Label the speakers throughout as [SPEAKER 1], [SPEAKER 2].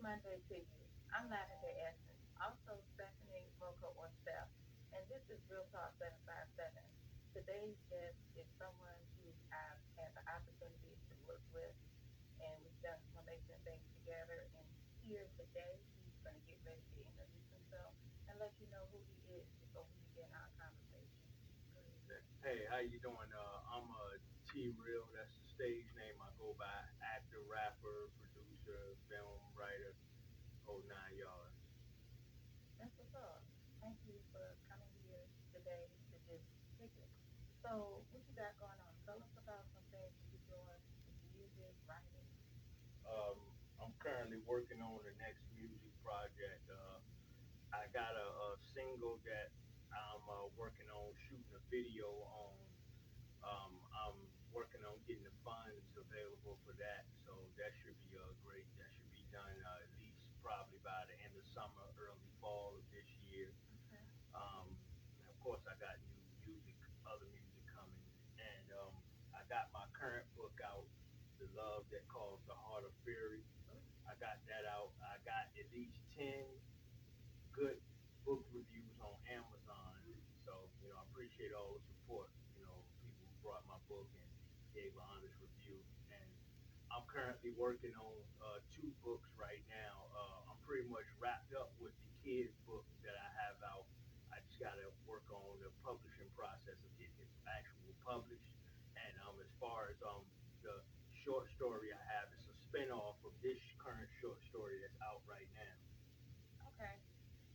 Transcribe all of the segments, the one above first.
[SPEAKER 1] Monday to you. I'm Lavender Essence, also Stephanie Mocha or Steph, and this is Real Talk 757. Today's guest is someone who I've had the opportunity to work with, and we've done some amazing things together. And here today, he's going to get ready to introduce himself and let you know who he is before we begin our conversation. Go ahead.
[SPEAKER 2] Hey, how you doing? I'm T Real. That's the stage name I go by. Actor, rapper, producer, film writer, whole 9 yards.
[SPEAKER 1] That's what's up. Thank you for coming here today to just kick it. So, what you got going on? Tell us about some things that you're doing with music, writing.
[SPEAKER 2] I'm currently working on the next music project. I got a single that I'm working on shooting a video on. I'm working on getting the funds available for that, so that should be great. That should be done at least probably by the end of summer, early fall of this year.
[SPEAKER 1] Okay.
[SPEAKER 2] And of course, I got new music, other music coming, and I got my current book out, The Love That Caused the Heart of Fury.
[SPEAKER 1] Oh,
[SPEAKER 2] I got that out. I got at least 10 good book reviews on Amazon. So, I appreciate all the support, people who brought my book and gave an honest review. And I'm currently working on 2 books right now. I'm pretty much wrapped up with the kids book that I have out. I just got to work on the publishing process of getting it actual published. And as far as the short story I have, it's a spinoff of this current short story that's out right now.
[SPEAKER 1] okay.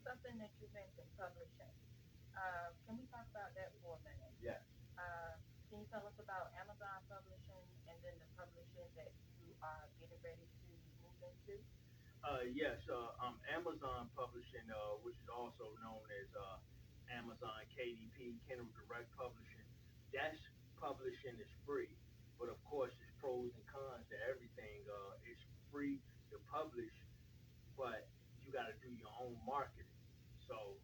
[SPEAKER 1] Something that you mentioned, publishing. Can we talk about that for a minute?
[SPEAKER 2] Yeah.
[SPEAKER 1] Uh, can you tell us about Amazon publishing and then the publishing that you are getting ready to move into?
[SPEAKER 2] Yes, Amazon Publishing, which is also known as Amazon KDP, Kindle Direct Publishing. That's publishing is free, but of course, there's pros and cons to everything. It's free to publish, but you got to do your own marketing. So,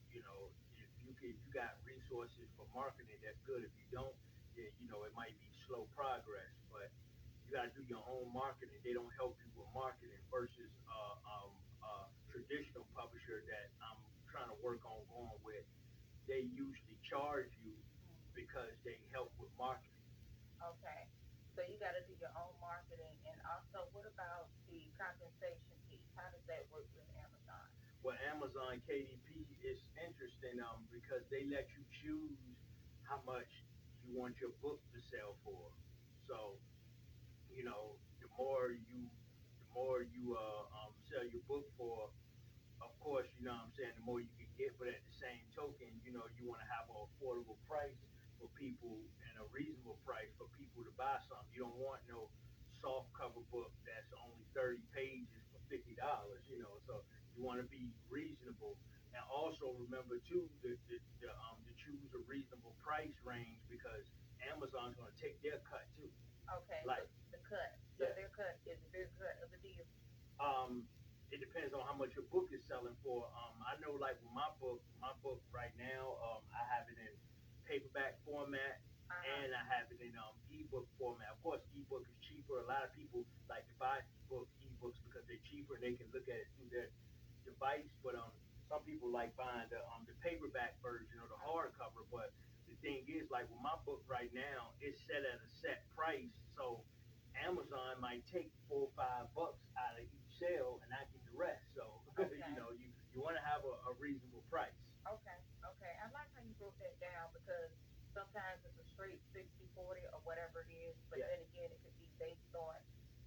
[SPEAKER 2] if you got resources for marketing, that's good. If you don't, then it might be slow progress. But you got to do your own marketing. They don't help you with marketing versus traditional publisher that I'm trying to work on going with. They usually charge you
[SPEAKER 1] Mm,
[SPEAKER 2] because they help with marketing.
[SPEAKER 1] okay. So you got to do your own marketing. And also, what about the compensation piece? How does that work with Amazon?
[SPEAKER 2] Well, Amazon KDP is interesting because they let you choose how much you want your book to sell for. So, the more you sell your book for, of course, what I'm saying, the more you can get. But at the same token, you want to have an affordable price for people and a reasonable price for people to buy something. You don't want no soft cover book that's only 30 pages for $50. So you want to be reasonable. And also remember too to choose a reasonable price range because Amazon's going to take their cut too.
[SPEAKER 1] Okay, so
[SPEAKER 2] Like,
[SPEAKER 1] the cut. So
[SPEAKER 2] yeah,
[SPEAKER 1] their cut is a big cut of the deal.
[SPEAKER 2] um, it depends on how much your book is selling for. I know, like with my book right now, I have it in paperback format
[SPEAKER 1] Uh huh.
[SPEAKER 2] and I have it in ebook format. Of course, ebook is cheaper. A lot of people like to buy ebooks because they're cheaper and they can look at it through their device. But some people like buying the paperback version or the hardcover. But the thing is, like with my book right now, it's set at a set price, so Amazon might take $4 or $5 out of each sale, and I get the rest. So
[SPEAKER 1] Okay.
[SPEAKER 2] you want to have a reasonable price.
[SPEAKER 1] Okay. Okay. I like how you broke that down because sometimes it's a straight 60/40 or whatever it is, but
[SPEAKER 2] Yeah,
[SPEAKER 1] then again, it could be based on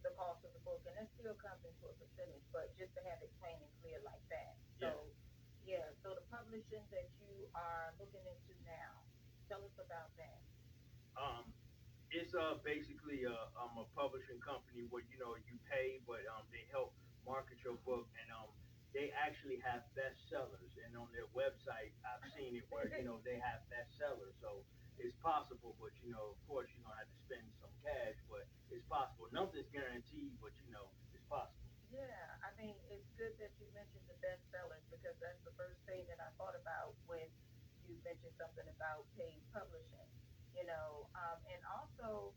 [SPEAKER 1] the cost of the book, and it still comes into a percentage. But just to have it plain and clear like that.
[SPEAKER 2] yeah.
[SPEAKER 1] So, yeah. So the publishing that you are looking into now, tell us about that.
[SPEAKER 2] Um, it's basically a publishing company where you pay, but they help market your book, and they actually have bestsellers. And on their website, I've seen it where they have bestsellers. So it's possible, but of course, you're gonna have to spend some cash, but it's possible. Nothing's guaranteed, but it's possible.
[SPEAKER 1] Yeah, I mean, it's good that you mentioned the bestsellers because that's the first thing that I thought about when you mentioned something about paid publishing, and also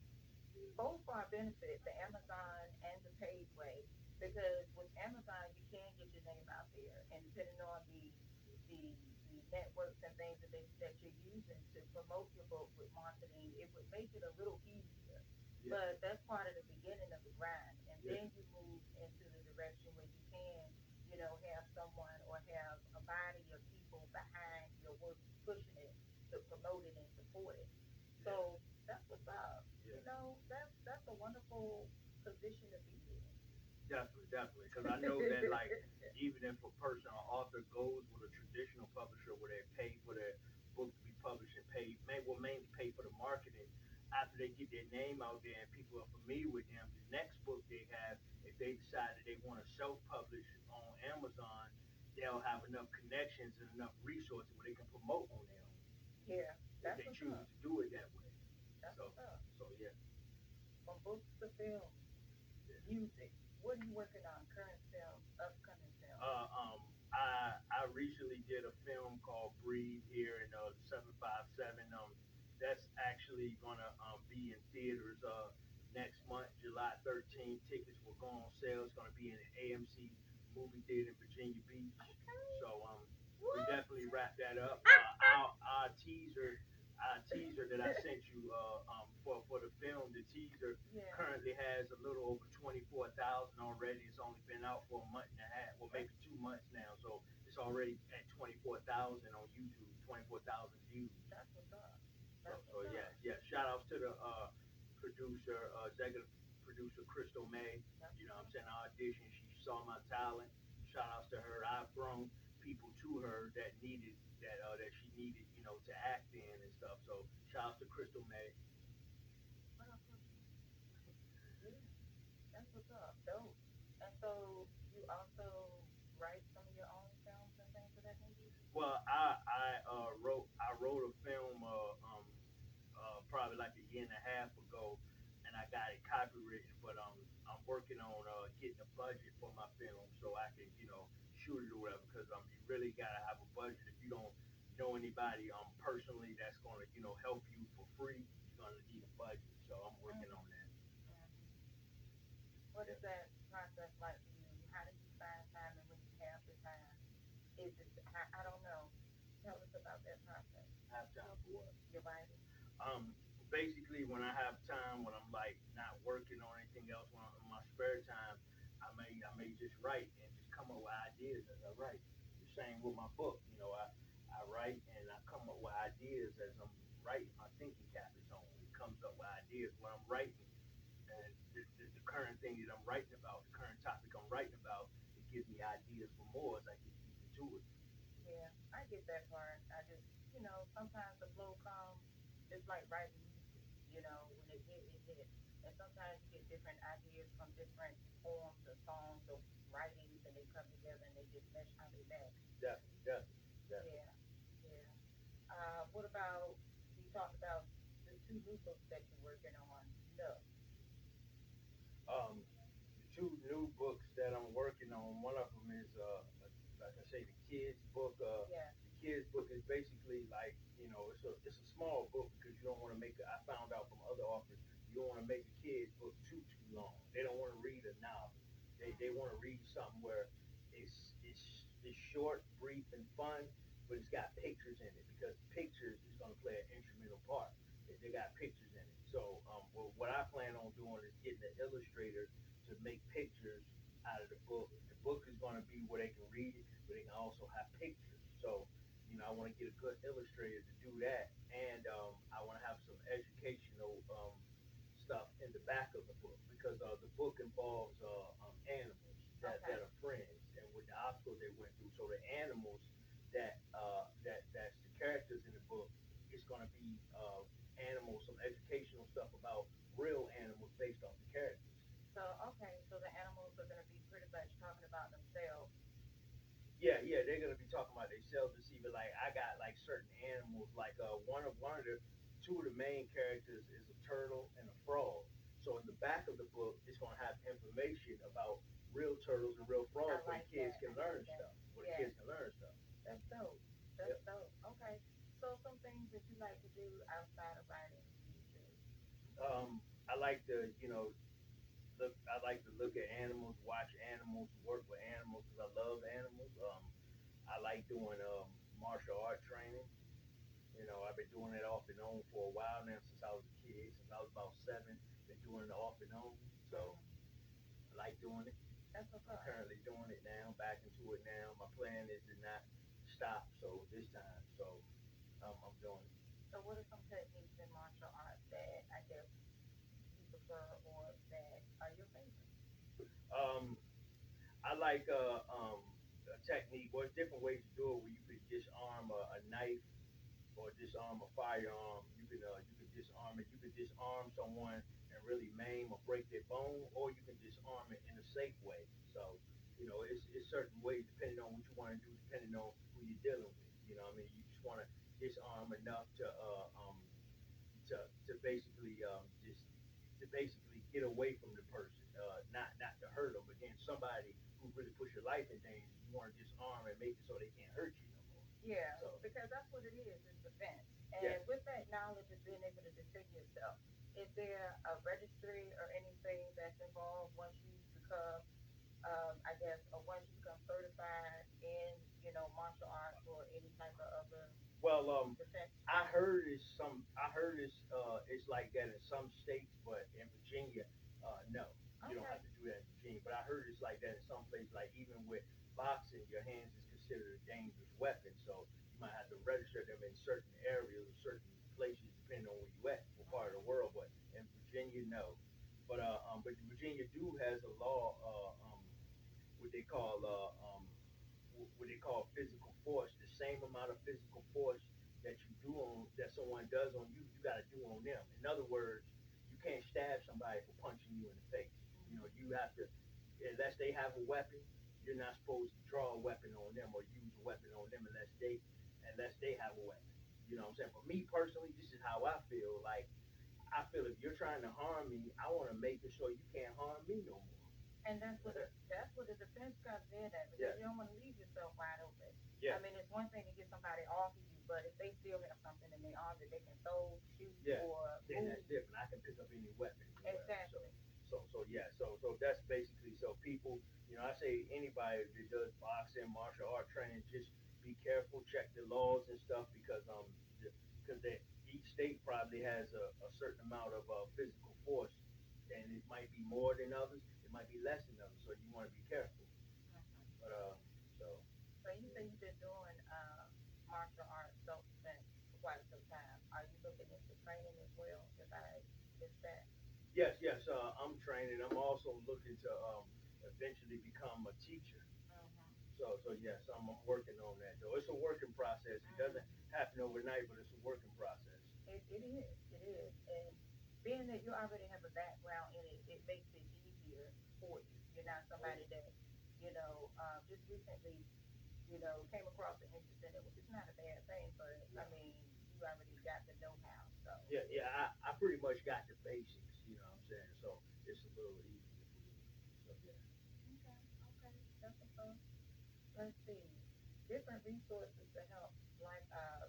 [SPEAKER 1] both are a benefit, the Amazon and the paid way, because with Amazon, you can and depending on the networks and things that you're using to promote your book with marketing, it would make it a little easier.
[SPEAKER 2] Yeah.
[SPEAKER 1] But that's part of the beginning of the grind, and
[SPEAKER 2] Yeah.
[SPEAKER 1] then you move into the direction where you can, have someone or have a body of people behind your work pushing it to promote it and support it.
[SPEAKER 2] Yeah.
[SPEAKER 1] So that's what's up.
[SPEAKER 2] Yeah.
[SPEAKER 1] That's a wonderful position to be in.
[SPEAKER 2] Definitely, definitely. Because I know that, like, even if a person or author goes with a traditional publisher where they pay for their book to be published and will mainly pay for the marketing, after they get their name out there and people are familiar with them, the next book they have, if they decide that they want to self-publish on Amazon, they'll have enough connections and enough resources where they can promote on their own
[SPEAKER 1] Yeah,
[SPEAKER 2] if
[SPEAKER 1] that's
[SPEAKER 2] they
[SPEAKER 1] what's
[SPEAKER 2] choose
[SPEAKER 1] up.
[SPEAKER 2] to do it that way.
[SPEAKER 1] That's
[SPEAKER 2] So,
[SPEAKER 1] what's up.
[SPEAKER 2] so yeah,
[SPEAKER 1] From books to film,
[SPEAKER 2] yeah.
[SPEAKER 1] music. What are you working on? Current films, upcoming films.
[SPEAKER 2] Uh, um, I recently did a film called Breathe here in the 757. That's actually gonna be in theaters next month, July 13th. Tickets will go on sale. It's gonna be in an AMC movie theater in Virginia Beach.
[SPEAKER 1] Okay.
[SPEAKER 2] So we
[SPEAKER 1] What?
[SPEAKER 2] definitely wrap that up. Our teaser that I sent you for the film, the teaser
[SPEAKER 1] Yeah,
[SPEAKER 2] currently has a little over 24,000 already. It's only been out for a month and a half, well
[SPEAKER 1] that's
[SPEAKER 2] maybe 2 months now. So it's already at 24,000 on YouTube, 24,000 views.
[SPEAKER 1] that's what's up.
[SPEAKER 2] So
[SPEAKER 1] That's what's
[SPEAKER 2] yeah,
[SPEAKER 1] up.
[SPEAKER 2] yeah. Shout outs to the executive producer Crystal May.
[SPEAKER 1] That's
[SPEAKER 2] You know,
[SPEAKER 1] what's
[SPEAKER 2] what I'm
[SPEAKER 1] up.
[SPEAKER 2] saying audition. She saw my talent. Shout outs to her. I've brung people to her that she needed, to act in and stuff. So shout outs to Crystal May.
[SPEAKER 1] What else? Yeah, that's what's up. Dope. And so you also write some of your own films and things of that nature?
[SPEAKER 2] Well, I wrote a film probably like a year and a half ago, and I got it copywritten. But I'm working on getting a budget for my film so I can shoot it or whatever. Because you really gotta have a budget. If you don't know anybody personally that's gonna help you for free, you're gonna need a budget. So I'm working
[SPEAKER 1] Mm-hmm.
[SPEAKER 2] on that.
[SPEAKER 1] Mm-hmm. What
[SPEAKER 2] Yeah.
[SPEAKER 1] is that process like for you? How do you find time, and when you have the time, is it? I don't know. Tell us about that process.
[SPEAKER 2] Have time for what?
[SPEAKER 1] Your writing.
[SPEAKER 2] Um, Basically, when I have time, when I'm like not working on anything else, when I'm in my spare time, I may just write and just come up with ideas as I write. The same with my book. I write and I come up with ideas as I'm writing. My thinking cap is on. It comes up with ideas when I'm writing, and the current thing that I'm writing about, the current topic I'm writing about, it gives me ideas for more as I get deep into it.
[SPEAKER 1] Yeah, I get that part. I just, sometimes the flow comes just like writing music. When it hit, it hit. And sometimes you get different ideas from different poems or songs or writings, and they come together and they just mesh how they mesh.
[SPEAKER 2] Definitely, definitely, definitely.
[SPEAKER 1] Yeah, yeah. What about you talked about the two new books that you're working on? No.
[SPEAKER 2] The two new books that I'm working on. One of them is, like I say, the kids book.
[SPEAKER 1] Yeah.
[SPEAKER 2] The kids book is basically like it's a small book because you don't want to make. I found out from other authors you don't want to make a kids book too long. They don't want to read a novel. They
[SPEAKER 1] Mm-hmm.
[SPEAKER 2] want to read something where it's short, brief, and fun, but it's got pictures in it because pictures is going to play an instrumental part. They got pictures in it. So what I plan on doing is getting an illustrator to make pictures out of the book. The book is going to be where they can read it, but they can also have pictures. So I want to get a good illustrator to do that, and I want to have some educational stuff in the back of the book because the book involves animals that
[SPEAKER 1] Okay.
[SPEAKER 2] are friends and with the obstacles they went through. So the animals that's the characters in the book, it's going to be animals, some educational stuff about real animals based off the characters.
[SPEAKER 1] So okay, so the animals are going to be pretty much talking about themselves.
[SPEAKER 2] Yeah, yeah, they're gonna be talking about themselves to see, but like I got like certain animals, like one of the two of the main characters is a turtle and a frog. So in the back of the book, it's gonna have information about real turtles and real
[SPEAKER 1] I
[SPEAKER 2] frogs, where the
[SPEAKER 1] like
[SPEAKER 2] kids
[SPEAKER 1] that.
[SPEAKER 2] can
[SPEAKER 1] I get
[SPEAKER 2] learn
[SPEAKER 1] that.
[SPEAKER 2] stuff. Where the
[SPEAKER 1] Yeah,
[SPEAKER 2] kids can learn stuff.
[SPEAKER 1] that's dope. That's
[SPEAKER 2] Yep.
[SPEAKER 1] dope. Okay. So some things that you like to do outside of writing music.
[SPEAKER 2] I like to, look. I like to look at animals, watch animals, work with animals because I love animals. I like doing martial art training. You know, I've been doing it off and on for a while now since I was a kid. Since I was about 7, been doing it off and on. So
[SPEAKER 1] Mm-hmm.
[SPEAKER 2] I like doing it.
[SPEAKER 1] That's what's
[SPEAKER 2] I'm
[SPEAKER 1] up.
[SPEAKER 2] currently doing it now, back into it now. My plan is to not stop. So this time, so I'm doing it.
[SPEAKER 1] So, what are some techniques in martial arts that I guess you prefer or that are your favorite?
[SPEAKER 2] Um, I like a technique. Well, there's different ways to do it. Where you could disarm a knife or disarm a firearm. You can disarm it. You can disarm someone and really maim or break their bone, or you can disarm it in a safe way. So, it's certain ways depending on what you want to do, depending on who you're dealing with. You know, what I mean, you just want to disarm enough to basically just get away from the person, not to hurt them. But then somebody who really puts your life in danger, you want to disarm and make it so they can't hurt you no more.
[SPEAKER 1] Yeah,
[SPEAKER 2] So
[SPEAKER 1] because that's what it is. It's defense.
[SPEAKER 2] yes,
[SPEAKER 1] And with that knowledge of being able to defend yourself, is there a registry or anything that's involved once you become, I guess, or once you become certified in, martial arts or any type of other
[SPEAKER 2] well,
[SPEAKER 1] defense
[SPEAKER 2] I
[SPEAKER 1] training?
[SPEAKER 2] heard it's like that in some states, but in Virginia, no, you don't
[SPEAKER 1] Okay.
[SPEAKER 2] have to do that in Virginia. But I heard it's like that in some places, like even with boxing, your hands is considered a dangerous weapon, so you might have to register them in certain areas or certain places, depending on where you at, what part of the world. But in Virginia, no. But Virginia do has a law, what they call what they call physical force. The same amount of physical force that someone does on you, you got to do on them. In other words, you can't stab somebody for punching you in the face. You know, you have to, unless they have a weapon, you're not supposed to draw a weapon on them or use a weapon on them unless they have a weapon. You know what I'm saying? For me personally, this is how I feel. Like I feel if you're trying to harm me, I want to make it so you can't harm me no more.
[SPEAKER 1] And that's where the defense comes in at because
[SPEAKER 2] Yes,
[SPEAKER 1] you don't want to leave yourself wide open. I
[SPEAKER 2] yes,
[SPEAKER 1] mean, it's one thing to get somebody off of you, but if they still have something in their arm that they can throw, shoot,
[SPEAKER 2] yes.
[SPEAKER 1] or
[SPEAKER 2] Then
[SPEAKER 1] move,
[SPEAKER 2] that's different. I can pick up any weapon anywhere. So,
[SPEAKER 1] exactly.
[SPEAKER 2] so yeah. So that's basically so people. I say anybody that does boxing, martial art training, just be careful, check the laws and stuff because each state probably has a certain amount of physical force, and it might be more than others. It might be less than others. So you want to be careful.
[SPEAKER 1] Hmm.
[SPEAKER 2] But so
[SPEAKER 1] So you say you've been doing martial arts self defense for quite some time. Are you looking into training as well? If I missed that.
[SPEAKER 2] yes, yes. I'm training. I'm also looking to eventually become a teacher.
[SPEAKER 1] Hmm.
[SPEAKER 2] So yes, I'm working on that though. It's a working process. It doesn't
[SPEAKER 1] Hmm.
[SPEAKER 2] happen overnight, but it's a working process.
[SPEAKER 1] It is. It is. And being that you already have a background in it, it makes it easier for you. You're not
[SPEAKER 2] Oh yeah.
[SPEAKER 1] somebody that, just recently, came across an interest in it, which is not a bad thing, but
[SPEAKER 2] No.
[SPEAKER 1] I mean, you already got the know how. So
[SPEAKER 2] Yeah, yeah.
[SPEAKER 1] it's
[SPEAKER 2] I pretty much got the basics. You know what I'm saying? So it's a little easier for me. So yeah.
[SPEAKER 1] okay. Okay. That's what's up. Let's see. Different resources to help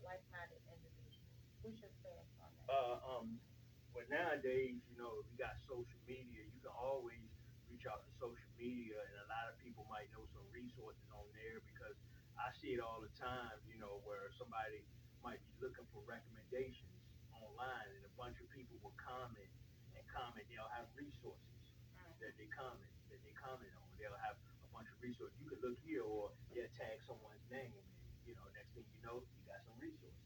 [SPEAKER 1] like-minded individuals. What's your stance on that?
[SPEAKER 2] Uh, um, but nowadays, we got social media. You can always reach out to social media, and a lot of people might know some resources on there because I see it all the time. Where somebody might be looking for recommendations online, and a bunch of people will comment and comment. They'll have resources that they comment on. They'll have a bunch of resources. You can look here, or they'll tag someone's name, and next thing you know, you got some resources.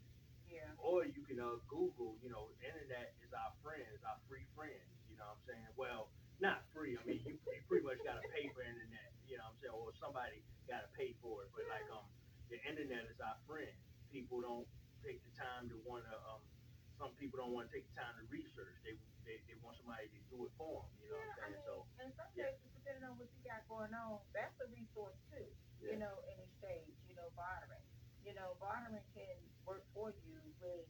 [SPEAKER 1] Yeah.
[SPEAKER 2] Or you can Google. The internet is our friend, is our free friends. You know what I'm saying? Well, not free. I mean, you pretty much got to pay for internet. You know what I'm saying? Or somebody got to pay for it. But like
[SPEAKER 1] Yeah.
[SPEAKER 2] the internet is our friend. People don't take the time to want to. Some people don't want to take the time to research. They want somebody to do it for them. You know what
[SPEAKER 1] Yeah,
[SPEAKER 2] I'm
[SPEAKER 1] I
[SPEAKER 2] saying?
[SPEAKER 1] mean,
[SPEAKER 2] So
[SPEAKER 1] in some
[SPEAKER 2] yeah,
[SPEAKER 1] cases, depending on what you got going on, that's a resource too,
[SPEAKER 2] yeah,
[SPEAKER 1] in exchange, bartering. Bartering can work for you when,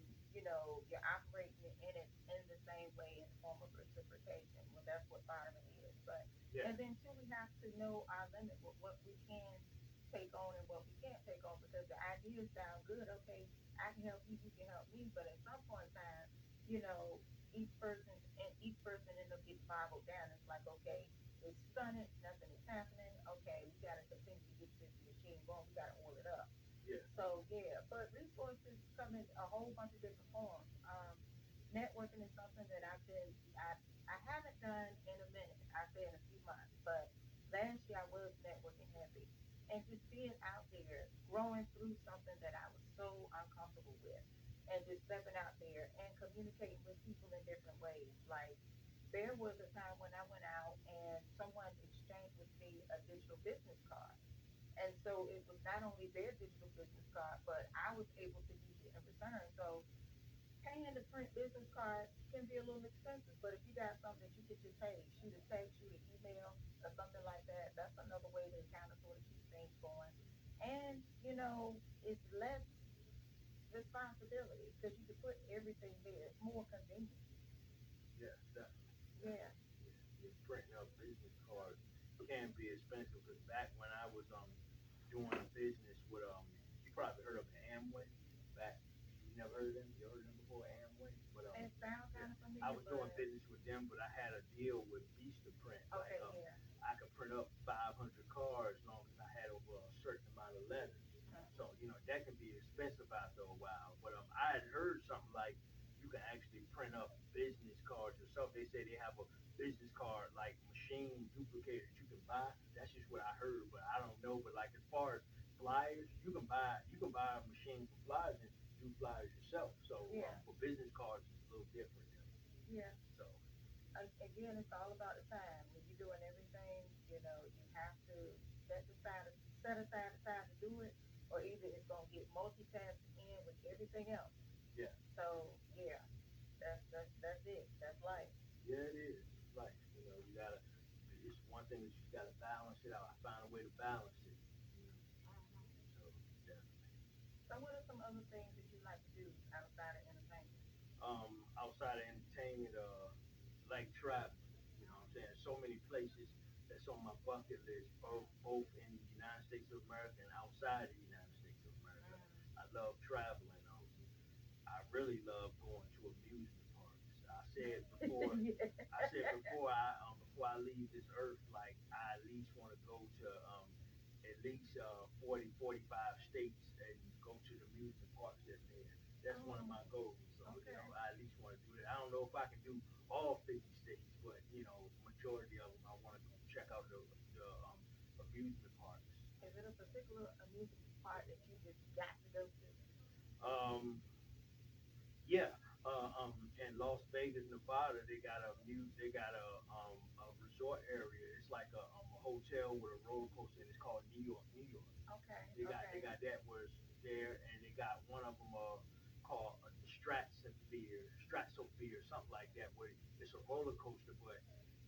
[SPEAKER 1] you're operating in it in the same way in the form of reciprocation. Well, that's what bartering is. But,
[SPEAKER 2] yeah,
[SPEAKER 1] and then too, we have to know our limit with what we can take on and what we can't take on because the ideas sound good. Okay, I can help you, you can help me. But at some point in time, you know, each person end up getting boggled down. It's like, okay, it's stunted, nothing is happening. Okay, we gotta continue to get this machine going. We gotta oil it up. but resources come in a whole bunch of different forms. Networking is something that I haven't done in a minute. I say in a few months, but last year I was networking heavy, and just being out there, growing through something that I was so uncomfortable with, and just stepping out there and communicating with people in different ways. Like there was a time when I went out and someone exchanged with me a digital business card. And so it was not only their digital business card, but I was able to use it in return. So paying to print business cards can be a little expensive, but if you got something that you could just, hey, shoot a text, shoot an email, or something like that, that's another way to kind of sort of keep things going. And, it's less responsibility because you can put everything there. It's more convenient.
[SPEAKER 2] Yeah, definitely,
[SPEAKER 1] Yeah.
[SPEAKER 2] definitely. Yeah, yeah. Printing up business cards can be expensive because back when I was doing business with you probably heard of Amway. Back you never heard of them? You heard of them before, Amway? But
[SPEAKER 1] It sounds
[SPEAKER 2] yeah,
[SPEAKER 1] kind of
[SPEAKER 2] I
[SPEAKER 1] familiar,
[SPEAKER 2] was doing
[SPEAKER 1] but
[SPEAKER 2] business with them, but I had a deal with Vista Print. Like
[SPEAKER 1] okay, yeah.
[SPEAKER 2] I could print up 500 cards as long as I had over a certain amount of letters. So that can be expensive after a while. But I had heard something like you can actually print up business cards yourself. They say they have a business card like machine duplicator that you can buy. That's just what I heard, but I don't know. But like as far as flyers, you can buy a machine for flyers and do flyers yourself. So
[SPEAKER 1] Yeah.
[SPEAKER 2] for business cards, it's a little different.
[SPEAKER 1] Yeah.
[SPEAKER 2] So
[SPEAKER 1] Again, it's all about the time. When you're doing everything, you have to set aside set aside the time to do it, or either it's gonna get multitasking in with everything else.
[SPEAKER 2] yeah,
[SPEAKER 1] So yeah, that's it. That's life.
[SPEAKER 2] yeah, it is. It's life. You gotta. It's one thing that you gotta balance it out. I find a way to balance it. You know.
[SPEAKER 1] Hmm.
[SPEAKER 2] So definitely.
[SPEAKER 1] So what are some other things that you like to do outside of entertainment?
[SPEAKER 2] Outside of entertainment, like traveling. You know what I'm saying? So many places that's on my bucket list, both in the United States of America and outside the United States of America. I love traveling. I really love going to amusement parks.
[SPEAKER 1] Yeah.
[SPEAKER 2] I said before I leave this earth, like I at least want to go to at least 40, 45 states and go to the amusement parks that's there. That's one of
[SPEAKER 1] Oh,
[SPEAKER 2] my goals. So
[SPEAKER 1] okay.
[SPEAKER 2] I at least want to do that. I don't know if I can do all 50 states, but majority of them I want to go check out the amusement parks.
[SPEAKER 1] Is it a particular amusement park that you just got to go to?
[SPEAKER 2] Um, Yeah, in Las Vegas, Nevada, they got a resort area. It's like a hotel with a roller coaster, and it's called New York, New York.
[SPEAKER 1] Okay,
[SPEAKER 2] They
[SPEAKER 1] okay.
[SPEAKER 2] got that where it's there, and they got one of them called the Stratosphere, something like that, where it's a roller coaster, but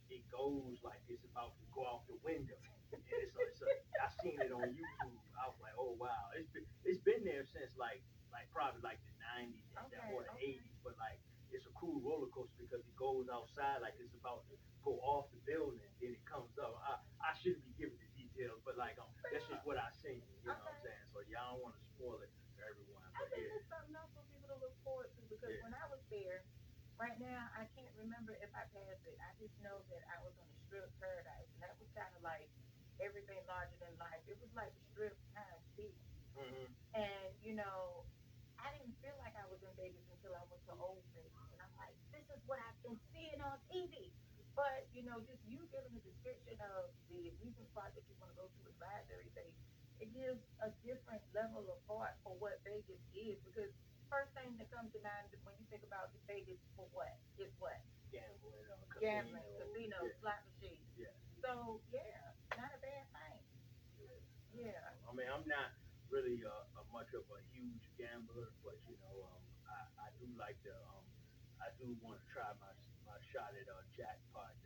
[SPEAKER 2] it goes like it's about to go out the window. And it's a I seen it on YouTube. I was like, oh wow, it's been there since like probably like the '90s
[SPEAKER 1] Okay,
[SPEAKER 2] or the
[SPEAKER 1] okay.
[SPEAKER 2] '80s, but like it's a cool roller coaster because it goes outside like it's about to go off the building, then it comes up. I shouldn't be giving the details, but like that's just what I seen. You know what I'm
[SPEAKER 1] Okay.
[SPEAKER 2] saying? So y'all don't want to spoil it for everyone,
[SPEAKER 1] I
[SPEAKER 2] but
[SPEAKER 1] think
[SPEAKER 2] yeah,
[SPEAKER 1] it's something else for people to look forward to because
[SPEAKER 2] yeah.
[SPEAKER 1] when I was there, right now I can't remember if I passed it. I just know that I was on the strip paradise, and that was kind of like everything larger than life. It was like the strip times 50.
[SPEAKER 2] Hmm.
[SPEAKER 1] And I didn't feel like I was in Vegas until I went to old Vegas, and I'm like, this is what I've been seeing on TV. But just you giving a description of the amusement park that you want to go to with rides every day, it gives a different level of heart for what Vegas is. Because first thing that comes to mind when you think about Vegas for what is what
[SPEAKER 2] Gambling,
[SPEAKER 1] gambling,
[SPEAKER 2] casino,
[SPEAKER 1] casinos,
[SPEAKER 2] yeah,
[SPEAKER 1] slot machines.
[SPEAKER 2] yeah.
[SPEAKER 1] So yeah, not a bad thing.
[SPEAKER 2] Yeah.
[SPEAKER 1] Yeah.
[SPEAKER 2] I mean, I'm not really a much of a huge gambler, but I do like I do want to try my shot at the jackpot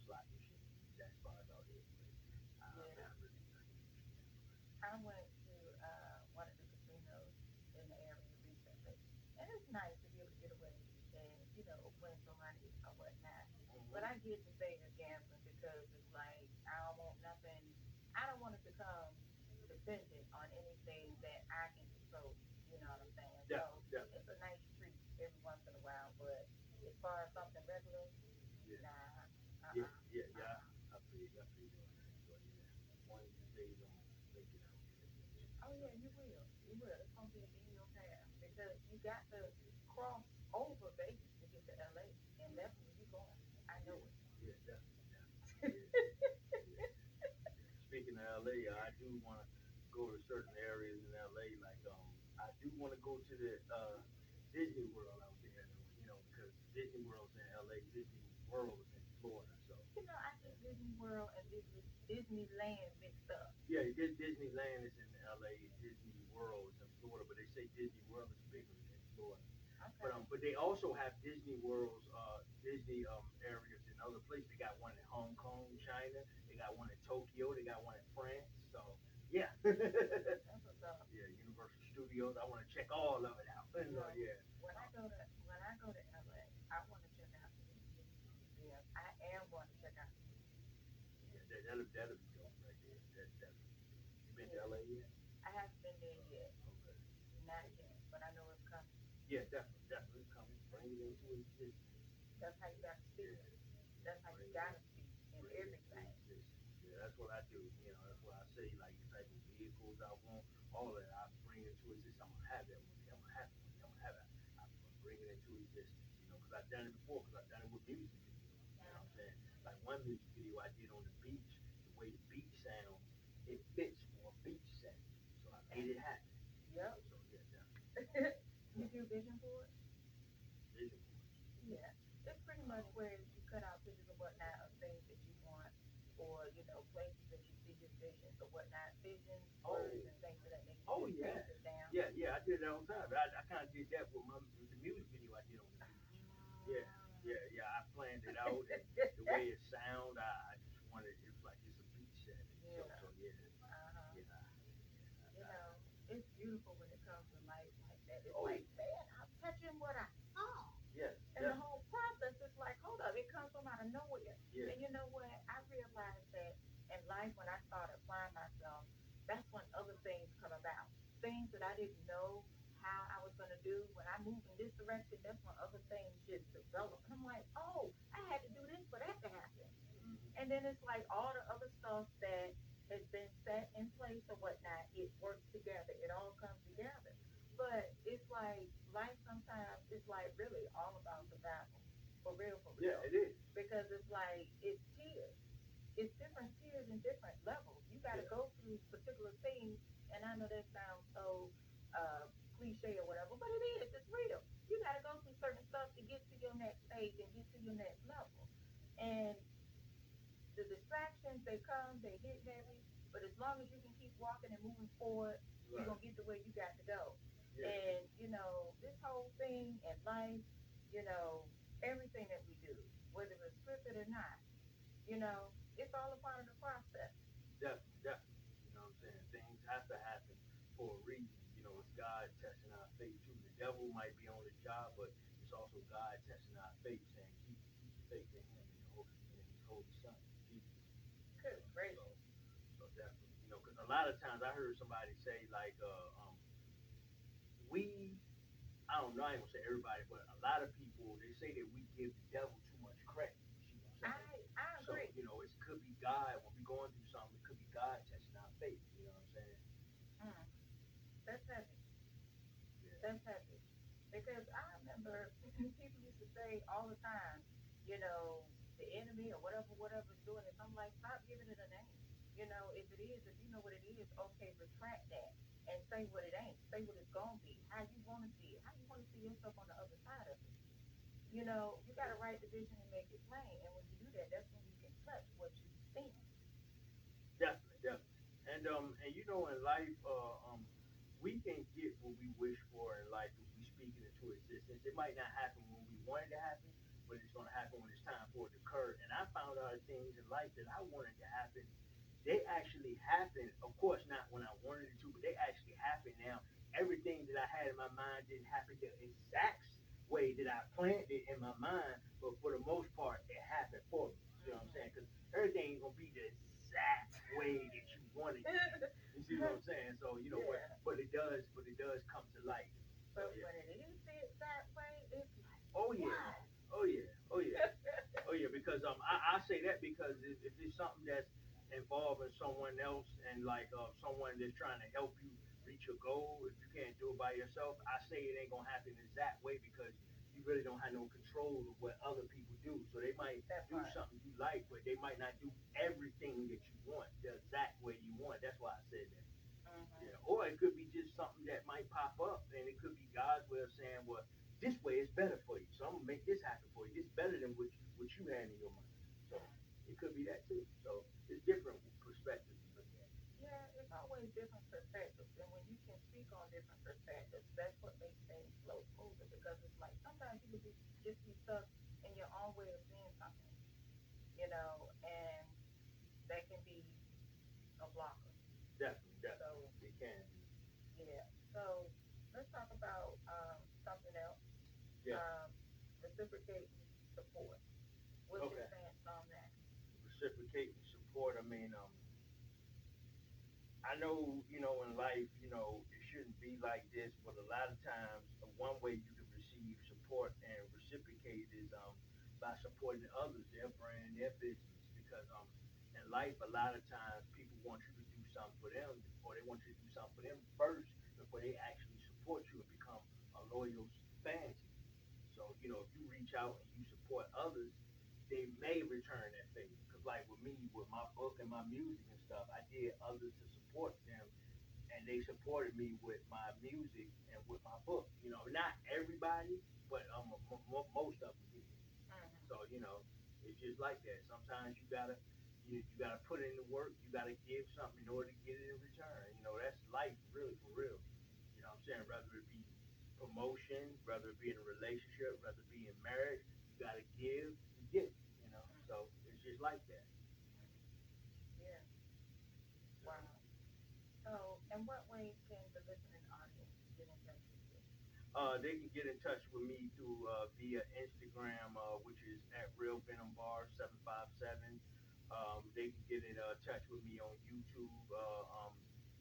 [SPEAKER 2] slot machine. That's far about it. But I'm
[SPEAKER 1] Yeah.
[SPEAKER 2] not really a huge gambler.
[SPEAKER 1] I went to one of the casinos in the area recently, and it's nice to be able to get away and win some money or whatnot. But I
[SPEAKER 2] Hmm.
[SPEAKER 1] get the Vegas gambling because it's like I don't want nothing. I don't want to become dependent on anything that I can control. You know what I'm saying? So
[SPEAKER 2] Definitely,
[SPEAKER 1] it's
[SPEAKER 2] definitely.
[SPEAKER 1] a nice treat every once in a while. But as far as something regular,
[SPEAKER 2] Yeah,
[SPEAKER 1] nah,
[SPEAKER 2] yeah,
[SPEAKER 1] uh-uh,
[SPEAKER 2] yeah, yeah.
[SPEAKER 1] uh-uh.
[SPEAKER 2] I feel you on that. But yeah, one of these days I'm thinking I'll get it.
[SPEAKER 1] Oh yeah, you will. You will. It's gonna be in your path because you got to cross over Vegas to get to LA, and that's where you're going. I know
[SPEAKER 2] Yeah,
[SPEAKER 1] it.
[SPEAKER 2] yeah, definitely, definitely. Yeah, yeah, yeah. Speaking of LA, I do want to go to certain areas in LA. Like, I do want to go to the Disney World out there, because Disney World's in LA, Disney World is in Florida. So,
[SPEAKER 1] You know, I get Disney World and Disneyland mixed up.
[SPEAKER 2] yeah, Disneyland is in LA, Disney World is in Florida, but they say Disney World is bigger in Florida.
[SPEAKER 1] Okay.
[SPEAKER 2] But they also have Disney Worlds, Disney areas in other places. They got one in Hong Kong, China. They got one in Tokyo. They got one in France. So yeah,
[SPEAKER 1] That's what's up.
[SPEAKER 2] yeah, Universal Studios. I want to check all of it out.
[SPEAKER 1] You
[SPEAKER 2] So
[SPEAKER 1] know,
[SPEAKER 2] yeah,
[SPEAKER 1] when I go to LA, I want to check out the museum. I am going to check out the museum.
[SPEAKER 2] yeah, that'll be dope right there. That you been to
[SPEAKER 1] Yeah,
[SPEAKER 2] LA yet?
[SPEAKER 1] I haven't been there yet,
[SPEAKER 2] Okay.
[SPEAKER 1] not yet, but I know it's coming.
[SPEAKER 2] Yeah, definitely, definitely coming. Bring it into existence.
[SPEAKER 1] That's how you got to speak.
[SPEAKER 2] Yeah,
[SPEAKER 1] That's how you
[SPEAKER 2] bring
[SPEAKER 1] got
[SPEAKER 2] it,
[SPEAKER 1] to speak in
[SPEAKER 2] bring it into
[SPEAKER 1] everything.
[SPEAKER 2] existence. Yeah, that's what I do. That's what I say. Like the type of vehicles I want, all that I bring it into existence. I'm gonna have that one day. I'm gonna have it one day. I'm gonna have it. I'm gonna bring it into existence. Because I've done it before. Because I've done it with music videos. You know what I'm saying? Like one music video I did on the beach. The way the beach sounds, it fits for a beach setting. So I made it happen.
[SPEAKER 1] Yep.
[SPEAKER 2] So yeah, definitely.
[SPEAKER 1] You do vision boards?
[SPEAKER 2] Vision boards.
[SPEAKER 1] Yeah. It's pretty much
[SPEAKER 2] Um,
[SPEAKER 1] where you cut out pictures or whatnot of things that you want or, places that you see your visions or whatnot, visions,
[SPEAKER 2] oh,
[SPEAKER 1] words, and things of that nature. You
[SPEAKER 2] Oh
[SPEAKER 1] just
[SPEAKER 2] yeah,
[SPEAKER 1] paste it down.
[SPEAKER 2] yeah. I did that all the time. I kind of did that with the music video I did on the beach. Yeah, yeah. I planned it out and the way it sound. I just wanted it was like it's a beach setting.
[SPEAKER 1] Yeah.
[SPEAKER 2] So yeah,
[SPEAKER 1] Uh-huh.
[SPEAKER 2] yeah,
[SPEAKER 1] You know, it's beautiful when it comes to life like that. It's
[SPEAKER 2] oh
[SPEAKER 1] like, man, I'm touching what I saw.
[SPEAKER 2] yeah,
[SPEAKER 1] And the whole process is like, hold up, it comes from out of nowhere.
[SPEAKER 2] yeah,
[SPEAKER 1] And you know what? I realized that in life when I started applying myself, that's when other things come about. Things that I didn't know how I was going to do. When I moved in this direction, that's when other things just develop. And I'm like, oh, I had to do this for that to happen.
[SPEAKER 2] mm-hmm.
[SPEAKER 1] And then it's like all the other stuff that has been set in place or whatnot, it works together. It all comes together. But it's like life sometimes is like really all about survival. For real, for
[SPEAKER 2] Yeah,
[SPEAKER 1] real.
[SPEAKER 2] it is.
[SPEAKER 1] Because it's like it's tears. It's different tiers and different levels. You gotta
[SPEAKER 2] Yeah,
[SPEAKER 1] go through particular things, and I know that sounds so cliche or whatever, but it is. It's real. You gotta go through certain stuff to get to your next stage and get to your next level. And the distractions, they come, they hit heavy, but as long as you can keep walking and moving forward, you're
[SPEAKER 2] right.
[SPEAKER 1] gonna get to where you got to go.
[SPEAKER 2] Yeah,
[SPEAKER 1] And this whole thing in life, you know, everything that we do, whether it's scripted or not, it's all a part of the process.
[SPEAKER 2] definitely, definitely. You know what I'm saying? Things have to happen for a reason. It's God testing our faith too. The devil might be on the job, but it's also God testing our faith, saying keep the faith in Him and His Holy Son, Jesus.
[SPEAKER 1] Good
[SPEAKER 2] So
[SPEAKER 1] gracious.
[SPEAKER 2] definitely, because a lot of times I heard somebody say like, we, I don't know, I ain't gonna say everybody, but a lot of people they say that we give the devil too much credit. You see what I'm saying?
[SPEAKER 1] I
[SPEAKER 2] So
[SPEAKER 1] agree.
[SPEAKER 2] it could be God when we going through something. It could be God testing our faith. You know what I'm saying?
[SPEAKER 1] Mm, that's heavy.
[SPEAKER 2] Yeah.
[SPEAKER 1] That's heavy. Because I remember people used to say all the time, the enemy or whatever is doing this. I'm like, stop giving it a name. If it is, if you know what it is, okay, retract that and say what it ain't. Say what it's gonna be. How you want to see it. How you want to see yourself on the other side of it. You got to write the vision and make it plain. And when you do that, that's when you can touch what you've seen.
[SPEAKER 2] Definitely, definitely. And in life, we can get what we wish for in life if we speak it into existence. It might not happen when we want it to happen, but it's gonna happen when it's time for it to occur. And I found out things in life that I wanted to happen. They actually happen. Of course, not when I wanted it to, but they actually happen now. Everything that I had in my mind didn't happen the exact way that I planned it in my mind, but for the most part, it happened for me. You know what I'm saying? Because everything ain't gonna be the exact way that you want it to be. You see what I'm saying? So
[SPEAKER 1] Yeah.
[SPEAKER 2] but it does come to light. So
[SPEAKER 1] But
[SPEAKER 2] yeah.
[SPEAKER 1] when it is that way, it's like,
[SPEAKER 2] Oh yeah.
[SPEAKER 1] wow.
[SPEAKER 2] Oh yeah. Oh yeah. Oh yeah. Because I say that because if it's something that's involving someone else and like someone that's trying to help you reach your goal, if you can't do it by yourself, I say it ain't gonna happen exact way because you really don't have no control of what other people do. So they might
[SPEAKER 1] That
[SPEAKER 2] do
[SPEAKER 1] part.
[SPEAKER 2] something you like, but they might not do everything that you want the exact way you want. That's why I said that.
[SPEAKER 1] Mhm.
[SPEAKER 2] Yeah. Or it could be just something that might pop up, and it could be God's way of saying, "Well, this way is better for you, so I'm gonna make this happen for you. This is better than what you had in your mind." So
[SPEAKER 1] Mhm.
[SPEAKER 2] it could be that too. So it's different perspectives to look at.
[SPEAKER 1] Yeah, it's always different perspectives, and when you can speak on different perspectives, that's what makes things flow smoother. Because it's like sometimes you could be just be stuck in your own way of seeing something, and that can be a blocker.
[SPEAKER 2] Definitely, definitely,
[SPEAKER 1] So
[SPEAKER 2] it can be.
[SPEAKER 1] yeah, so let's talk about something else.
[SPEAKER 2] Yeah.
[SPEAKER 1] Um, Reciprocating support. What's your
[SPEAKER 2] Okay.
[SPEAKER 1] stance on that?
[SPEAKER 2] Reciprocating support. I mean, I know, in life, it shouldn't be like this, but a lot of times, one way you can receive support and reciprocate is by supporting others, their brand, their business. Because in life, a lot of times people want you to do something for them, or they want you to do something for them first before they actually support you and become a loyal fan to you. So, if you reach out and you support others, they may return that favor. Because, like with me, with my book and my music and stuff, I did others to support them, and they supported me with my music and with my book. Not everybody, but most of them did.
[SPEAKER 1] Mm-hmm.
[SPEAKER 2] So it's just like that. Sometimes you gotta put in the work. You gotta give something in order to get it in return. That's life, really, for real. What I'm saying, whether it be promotion, whether it be in a relationship, whether it be in marriage, you gotta give to get. So it's just like that.
[SPEAKER 1] Yeah. Wow. So, in what ways can the listening audience get in touch with you?
[SPEAKER 2] They can get in touch with me through via Instagram, which is at Real Venom Bar 757. They can get in touch with me on YouTube,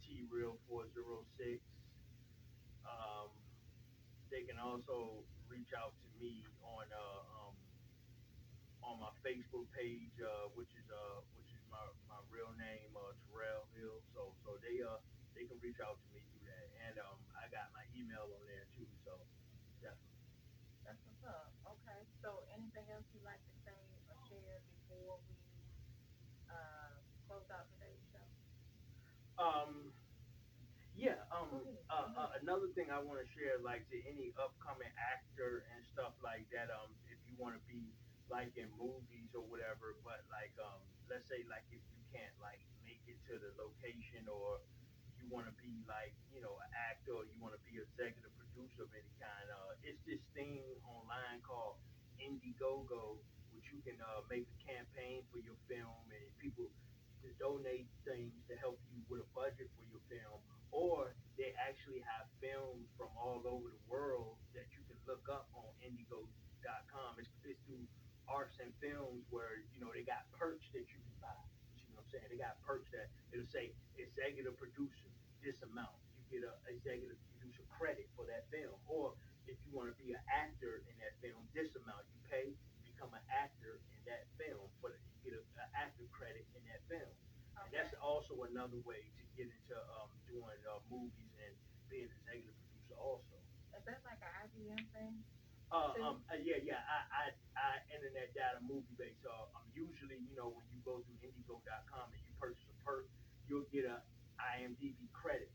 [SPEAKER 2] T Real 406. Um, they can also reach out to me on my Facebook page, which is my real name, Terell Hill. So they can reach out to me through that, and I got my email on there too. So definitely.
[SPEAKER 1] That's what's up. Okay. So, anything else you'd like to say or share before we close out today's show?
[SPEAKER 2] Um, yeah.
[SPEAKER 1] Go ahead. Go ahead.
[SPEAKER 2] Another thing I want to share, like to any upcoming actor and stuff like that. If you want to be like in movies or whatever, but like let's say like if you can't like make it to the location, or you want to be like an actor, or you want to be executive producer of any kind. It's this thing online called Indiegogo, which you can make a campaign for your film, and people to donate things to help you with a budget for your film, or they actually have films from all over the world that you can look up on Indigo.com. It's through arts and films where they got perks that you can buy. You see what I'm saying? They got perks that it'll say executive producer this amount. You get a executive producer credit for that film, or if you want to be an actor in that film, this amount you pay, you become an actor in that film. You get an actor credit in that film, and that's
[SPEAKER 1] Okay.
[SPEAKER 2] also another way to get into doing movies and being an executive producer also.
[SPEAKER 1] Is that like an IBM thing too?
[SPEAKER 2] Yeah, yeah. I internet data movie base. Usually, when you go through Indigo.com and you purchase a perk, you'll get a IMDb credit,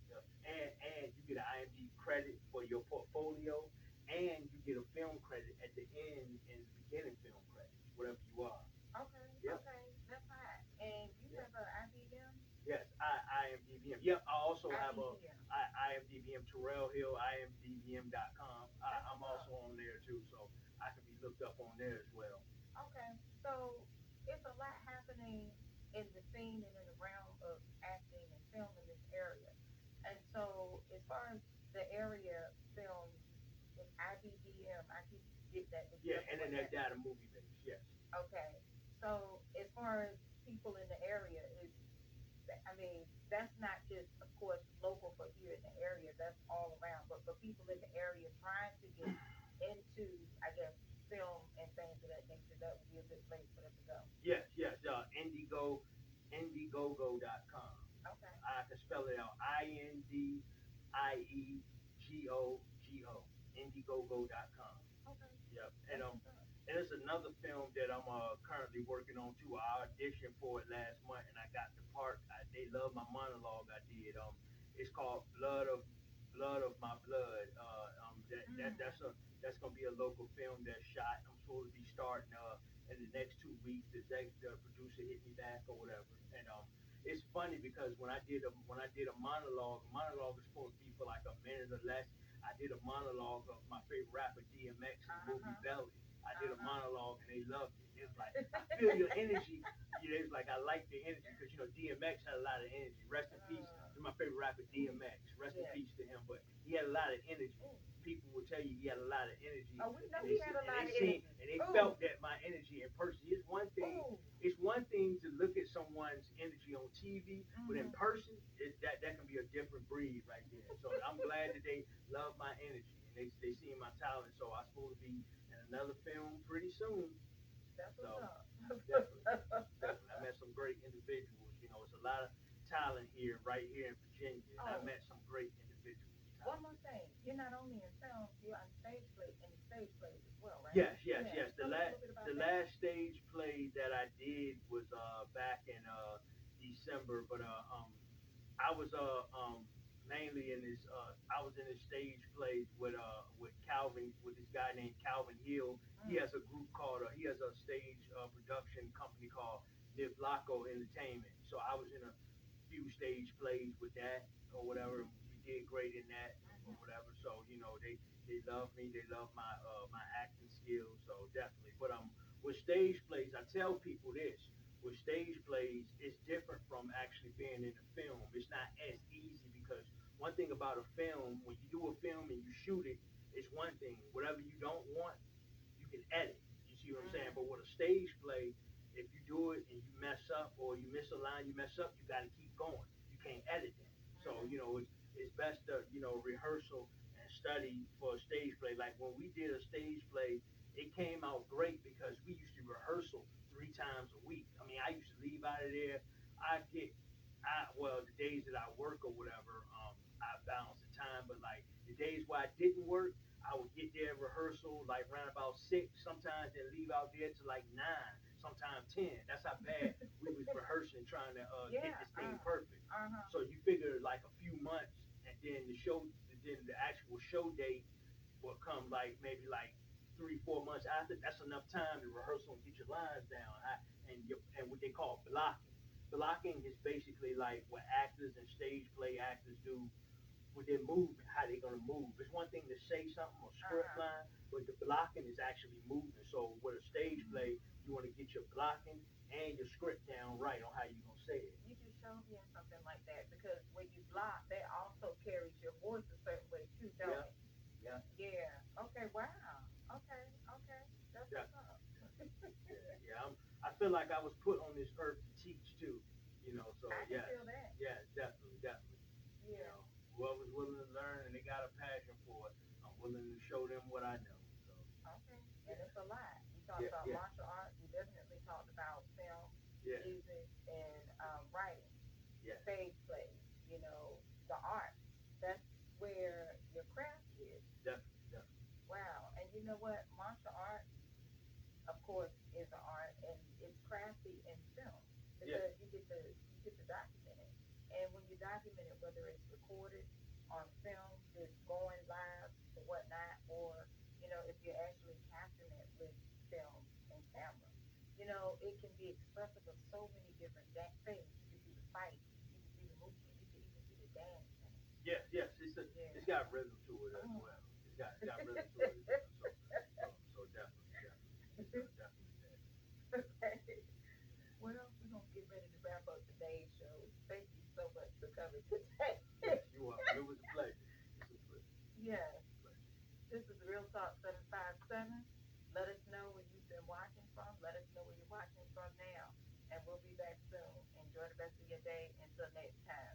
[SPEAKER 2] and you get an IMDb credit for your portfolio, and you get a film credit at the end and the beginning film credits, whatever you are.
[SPEAKER 1] Okay.
[SPEAKER 2] Yep.
[SPEAKER 1] Okay. That's hot. And you
[SPEAKER 2] Yeah.
[SPEAKER 1] have a IBM?
[SPEAKER 2] Yes, IMDbM. Yep, I also have a
[SPEAKER 1] IBDM.
[SPEAKER 2] IMDbM Terrell Hill, IMDbM.com.
[SPEAKER 1] That's
[SPEAKER 2] I'm
[SPEAKER 1] what's
[SPEAKER 2] also
[SPEAKER 1] up.
[SPEAKER 2] on there too, so I can be looked up on there as well.
[SPEAKER 1] Okay. So it's a lot happening in the scene and in the realm of acting and film in this area. And so as far as the area films, it's IBDM. I keep getting that mixed
[SPEAKER 2] Yeah,
[SPEAKER 1] up with what
[SPEAKER 2] internet
[SPEAKER 1] that
[SPEAKER 2] data
[SPEAKER 1] means.
[SPEAKER 2] movie base. Yes.
[SPEAKER 1] Okay. So as far as people in the area is, I mean, that's not just, of course, local for here in the area. That's all around. But for people in the area trying to get into, I guess, film and things of that nature, that would be a good place for them to go.
[SPEAKER 2] Yes, yes. Indiegogo.com.
[SPEAKER 1] Okay.
[SPEAKER 2] I can spell it out. IEGOGO, Indiegogo.com.
[SPEAKER 1] Okay.
[SPEAKER 2] Yep.
[SPEAKER 1] That's what's up.
[SPEAKER 2] And there's another film that I'm currently working on too. I auditioned for it last month and I got the part. They love my monologue I did. It's called Blood of My Blood.
[SPEAKER 1] Mm.
[SPEAKER 2] That's gonna be a local film that's shot. I'm supposed to be starting in the next 2 weeks. The producer hit me back or whatever. And it's funny because when I did a monologue is supposed to be for like a minute or less. I did a monologue of my favorite rapper DMX in the movie
[SPEAKER 1] Uh-huh.
[SPEAKER 2] Belly. I did a
[SPEAKER 1] Uh-huh.
[SPEAKER 2] monologue and they loved it. It was like, I feel your energy. Yeah, it was like I like the energy because DMX had a lot of energy. Rest in peace to my favorite rapper DMX. Rest in
[SPEAKER 1] Yes.
[SPEAKER 2] peace to him. But he had a lot of energy.
[SPEAKER 1] Ooh.
[SPEAKER 2] People will tell you he had a lot of energy,
[SPEAKER 1] Oh, we know
[SPEAKER 2] and
[SPEAKER 1] he had a lot
[SPEAKER 2] they
[SPEAKER 1] of
[SPEAKER 2] seen
[SPEAKER 1] energy.
[SPEAKER 2] and they
[SPEAKER 1] Ooh.
[SPEAKER 2] felt that my energy in person. It's one thing.
[SPEAKER 1] Ooh.
[SPEAKER 2] It's one thing to look at someone's energy on TV, but in
[SPEAKER 1] Mm-hmm.
[SPEAKER 2] person, that can be a different breed right there. So I'm glad that they love my energy and they see my talent. So I'm supposed to be in another film pretty soon.
[SPEAKER 1] That's what's
[SPEAKER 2] So
[SPEAKER 1] up.
[SPEAKER 2] definitely, definitely, I met some great individuals. It's a lot of talent here, right here in Virginia, and I
[SPEAKER 1] Oh,
[SPEAKER 2] met some great individuals.
[SPEAKER 1] one more thing. You're not only in film, you're on stage play in the stage plays as well, right?
[SPEAKER 2] Yes, yes,
[SPEAKER 1] Yeah.
[SPEAKER 2] yes.
[SPEAKER 1] Tell us a little bit
[SPEAKER 2] The
[SPEAKER 1] about that.
[SPEAKER 2] last stage play that I did was back in December, but I was mainly in this I was in this stage plays with Calvin, with this guy named Calvin Hill. He
[SPEAKER 1] Mm.
[SPEAKER 2] has a group called he has a stage production company called Live Laco Entertainment. So I was in a few stage plays with that or whatever. We did great in that or
[SPEAKER 1] Mm-hmm.
[SPEAKER 2] whatever. So they love me. They love my acting skills. So definitely. But with stage plays, I tell people this. With stage plays, it's different from actually being in a film. It's not as easy because one thing about a film, when you do a film and you shoot it, it's one thing. Whatever you don't want, you can edit. You see what I'm saying?
[SPEAKER 1] Mm.
[SPEAKER 2] But with a stage play, if you do it and you mess up or you miss a line, you mess up, you got to keep going. You can't edit that. So
[SPEAKER 1] Mm.
[SPEAKER 2] it's best to rehearsal and study for a stage play. Like when we did a stage play, it came out great because we used to rehearsal 3 times a week. I mean, I used to leave out of there. I get the days that I work or whatever, I balance the time. But like the days where I didn't work, I would get there rehearsal like around about 6, sometimes and leave out there to like 9, sometimes 10. That's how bad we was rehearsing, trying to get
[SPEAKER 1] Yeah.
[SPEAKER 2] this thing perfect.
[SPEAKER 1] Uh-huh.
[SPEAKER 2] So you figure like a few months, and then the actual show date will come like maybe like 3, 4 months after. That's enough time to rehearsal and get your lines down. And what they call blocking. Blocking is basically like what actors and stage play actors do with their movement, how they're gonna move. It's one thing to say something or script
[SPEAKER 1] Uh-huh.
[SPEAKER 2] line, but the blocking is actually moving. So with a stage play, you want to get your blocking and your script down right on how you're gonna say it.
[SPEAKER 1] You just showed me something like that because when you block, that also carries your voice a certain way too, don't
[SPEAKER 2] Yeah,
[SPEAKER 1] it?
[SPEAKER 2] yeah,
[SPEAKER 1] Yeah. Okay. Wow. Okay. Okay. That's
[SPEAKER 2] yeah,
[SPEAKER 1] what's up.
[SPEAKER 2] yeah. I feel like I was put on this earth to teach too. So
[SPEAKER 1] I can
[SPEAKER 2] yes,
[SPEAKER 1] feel that.
[SPEAKER 2] yes, definitely, definitely. You
[SPEAKER 1] Yeah.
[SPEAKER 2] know, whoever's willing to learn and they got a passion for it, I'm willing to show them what I know. So
[SPEAKER 1] Okay. And
[SPEAKER 2] yeah,
[SPEAKER 1] it's a lot. We talked
[SPEAKER 2] yeah,
[SPEAKER 1] about
[SPEAKER 2] yeah,
[SPEAKER 1] martial arts. We definitely talked about film,
[SPEAKER 2] yeah,
[SPEAKER 1] music, and writing,
[SPEAKER 2] yeah,
[SPEAKER 1] stage plays. The art. That's where your craft is.
[SPEAKER 2] definitely, definitely.
[SPEAKER 1] Wow. And you know what? Martial art, of course, is an art, and it's crafty in film
[SPEAKER 2] Yeah,
[SPEAKER 1] because you get to document it. And when you document it, whether it's recorded on film, just going live or whatnot, or if you're actually capturing it with film and camera, it can be expressive of so many different things. You can see the fight, you can see the movement, you can even see the dance in it.
[SPEAKER 2] yes, yes. It's
[SPEAKER 1] Yeah.
[SPEAKER 2] got rhythm to it as
[SPEAKER 1] Oh.
[SPEAKER 2] well. It's got rhythm to it as well. So definitely, definitely, it's definitely that.
[SPEAKER 1] Okay. Well, we're gonna get ready to wrap up today's show. Thank you so much for coming today.
[SPEAKER 2] Yes, you're welcome. It was a pleasure. It's a pleasure.
[SPEAKER 1] Yes,
[SPEAKER 2] Pleasure.
[SPEAKER 1] this is Real Talk 757. Let us know where you've been watching from. Let us know where you're watching from now. And we'll be back soon. Enjoy the rest of your day. Until next time.